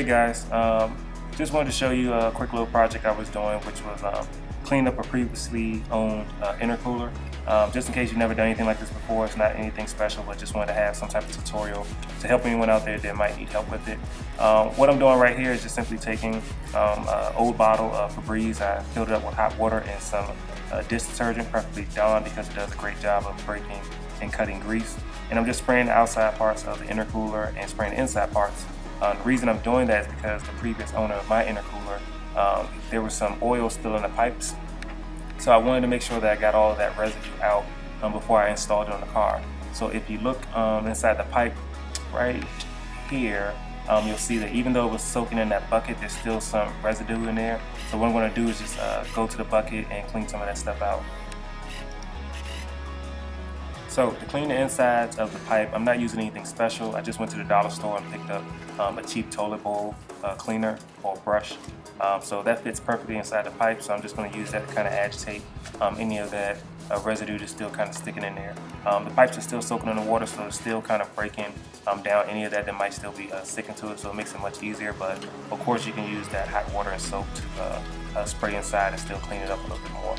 Hey guys, just wanted to show you a quick little project I was doing, which was clean up a previously owned intercooler. Just in case you've never done anything like this before, it's not anything special, but just wanted to have some type of tutorial to help anyone out there that might need help with it. What I'm doing right here is just simply taking an old bottle of Febreze. I filled it up with hot water and some dish detergent, preferably Dawn, because it does a great job of breaking and cutting grease. And I'm just spraying the outside parts of the intercooler and spraying the inside parts. The reason I'm doing that is because the previous owner of my intercooler, there was some oil still in the pipes. So I wanted to make sure that I got all of that residue out before I installed it on the car. So if you look inside the pipe right here, you'll see that even though it was soaking in that bucket, there's still some residue in there. So what I'm going to do is just go to the bucket and clean some of that stuff out. So to clean the insides of the pipe, I'm not using anything special. I just went to the dollar store and picked up a cheap toilet bowl cleaner or brush. So that fits perfectly inside the pipe, so I'm just going to use that to kind of agitate any of that residue that's still kind of sticking in there. The pipes are still soaking in the water, so it's still kind of breaking down any of that might still be sticking to it, so it makes it much easier. But of course you can use that hot water and soap to spray inside and still clean it up a little bit more.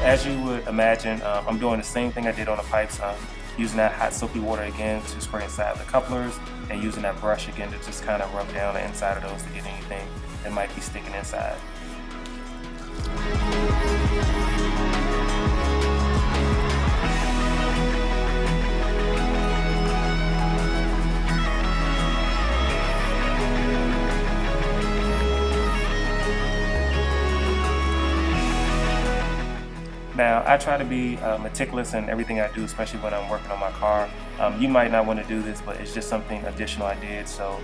As you would imagine, I'm doing the same thing I did on the pipes, using that hot soapy water again to spray inside the couplers, and using that brush again to just kind of rub down the inside of those to get anything that might be sticking inside. Now, I try to be meticulous in everything I do, especially when I'm working on my car. You might not want to do this, but it's just something additional I did. So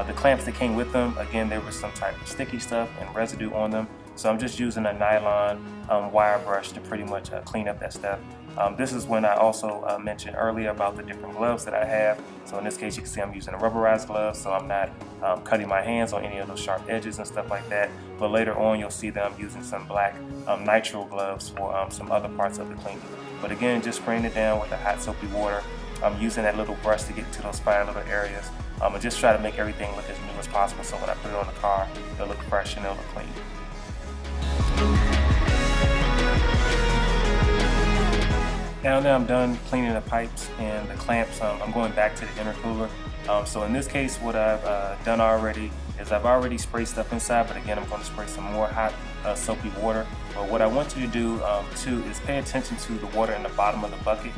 the clamps that came with them, again, there was some type of sticky stuff and residue on them. So I'm just using a nylon wire brush to pretty much clean up that stuff. This is when I also mentioned earlier about the different gloves that I have. So in this case, you can see I'm using a rubberized glove, so I'm not cutting my hands on any of those sharp edges and stuff like that. But later on, you'll see that I'm using some black nitrile gloves for some other parts of the cleaning. But again, just spraying it down with the hot soapy water. I'm using that little brush to get into those fine little areas. And just try to make everything look as new as possible, so when I put it on the car, it'll look fresh and it'll look clean. Now that I'm done cleaning the pipes and the clamps, I'm going back to the intercooler. So in this case, what I've done already is I've already sprayed stuff inside, but again, I'm going to spray some more hot soapy water. But what I want you to do too is pay attention to the water in the bottom of the bucket.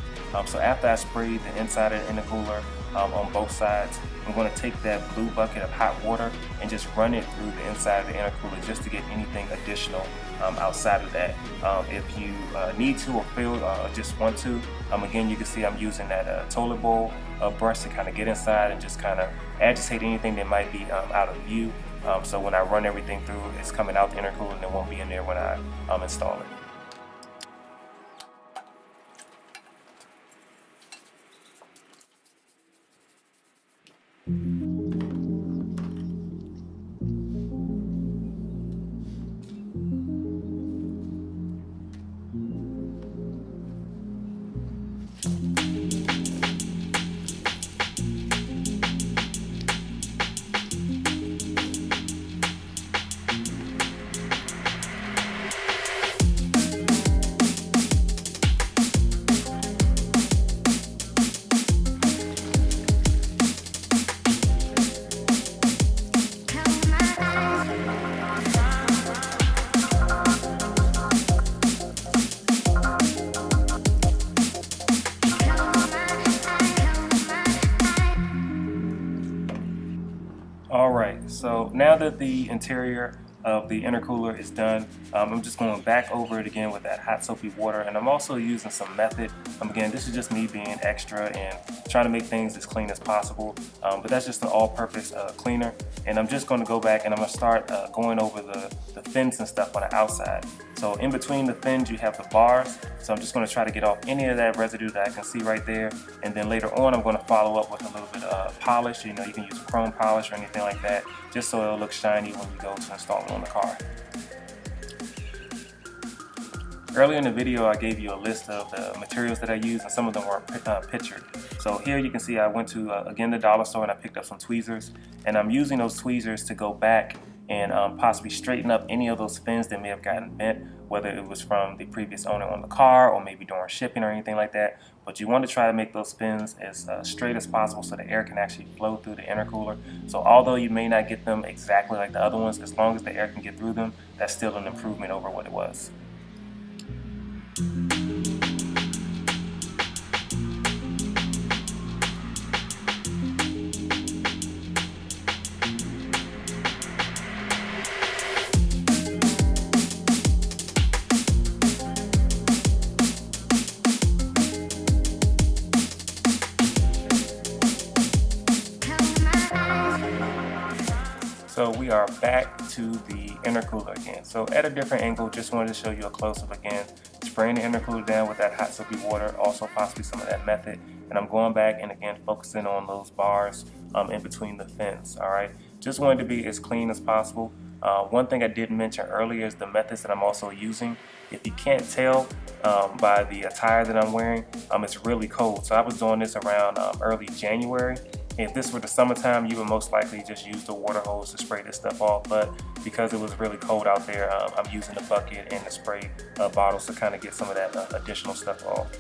So after I spray the inside of the intercooler on both sides, I'm going to take that blue bucket of hot water and just run it through the inside of the intercooler just to get anything additional outside of that. If you need to or feel or just want to, again, you can see I'm using that toilet bowl brush to kind of get inside and just kind of agitate anything that might be out of view. So when I run everything through, it's coming out the intercooler and it won't be in there when I install it. Alright, so now that the interior of the intercooler is done, I'm just going back over it again with that hot soapy water, and I'm also using some method. Again, this is just me being extra and trying to make things as clean as possible, but that's just an all-purpose cleaner. And I'm just going to go back and I'm going to start going over the fins and stuff on the outside. So in between the fins you have the bars, so I'm just going to try to get off any of that residue that I can see right there, and then later on I'm going to follow up with a little bit of polish. You know, you can use chrome polish or anything like that, just so it'll look shiny when you go to install it on the car. Earlier in the video, I gave you a list of the materials that I use, and some of them weren't pictured. So here you can see I went to, again, the dollar store, and I picked up some tweezers, and I'm using those tweezers to go back and possibly straighten up any of those fins that may have gotten bent, whether it was from the previous owner on the car or maybe during shipping or anything like that. But you want to try to make those fins as straight as possible so the air can actually flow through the intercooler. So although you may not get them exactly like the other ones, as long as the air can get through them, that's still an improvement over what it was. So we are back to the intercooler again. So at a different angle, just wanted to show you a close-up again. Spraying the intercooler down with that hot soapy water, also possibly some of that method. And I'm going back and again focusing on those bars in between the fins, all right? Just wanted to be as clean as possible. One thing I didn't mention earlier is the methods that I'm also using. If you can't tell by the attire that I'm wearing, it's really cold. So I was doing this around early January. If this were the summertime, you would most likely just use the water hose to spray this stuff off, but because it was really cold out there, I'm using the bucket and the spray bottles to kind of get some of that additional stuff off.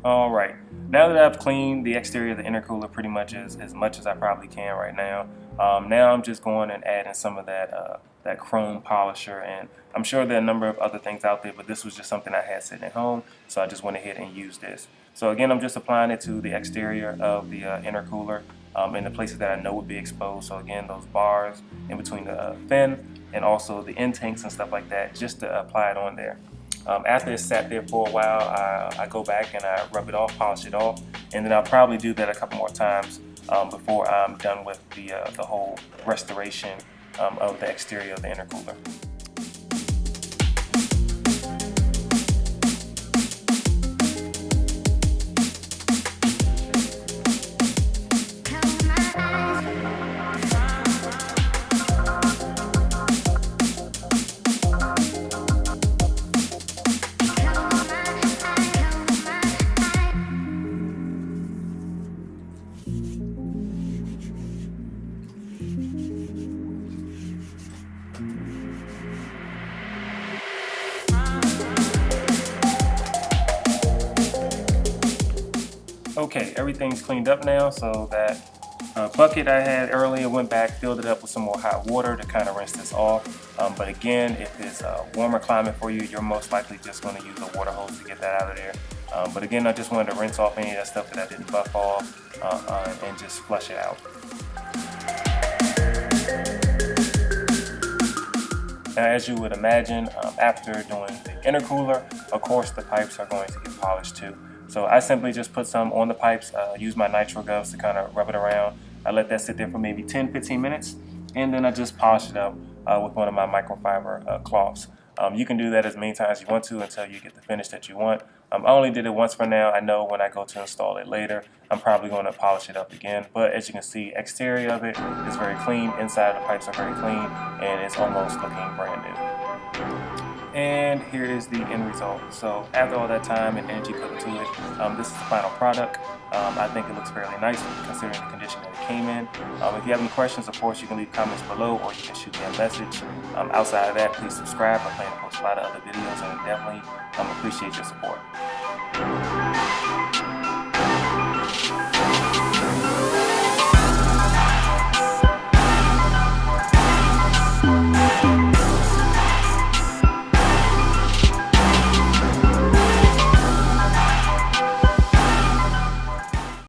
Alright, now that I've cleaned the exterior of the intercooler pretty much as much as I probably can right now, now I'm just going and adding some of that chrome polisher, and I'm sure there are a number of other things out there, but this was just something I had sitting at home, so I just went ahead and used this. So again, I'm just applying it to the exterior of the intercooler in the places that I know would be exposed. So again, those bars in between the fin and also the intakes and stuff like that, just to apply it on there. After it's sat there for a while, I go back and I rub it off, polish it off, and then I'll probably do that a couple more times before I'm done with the whole restoration of the exterior of the intercooler. Okay, everything's cleaned up now, so that bucket I had earlier went back, filled it up with some more hot water to kind of rinse this off. But again, if it's a warmer climate for you, you're most likely just going to use a water hose to get that out of there. But again, I just wanted to rinse off any of that stuff that I didn't buff off and just flush it out. Now, as you would imagine, after doing the intercooler, of course the pipes are going to get polished too. So I simply just put some on the pipes, use my nitro gloves to kind of rub it around. I let that sit there for maybe 10-15 minutes, and then I just polish it up with one of my microfiber cloths. You can do that as many times as you want to until you get the finish that you want. I only did it once for now. I know when I go to install it later, I'm probably going to polish it up again. But as you can see, exterior of it is very clean. Inside the pipes are very clean, and it's almost looking brand new. And here is the end result. So after all that time and energy put into it, this is the final product. I think it looks fairly nice considering the condition that it came in. If you have any questions, of course, you can leave comments below or you can shoot me a message. Outside of that, please subscribe. I plan to post a lot of other videos and definitely appreciate your support.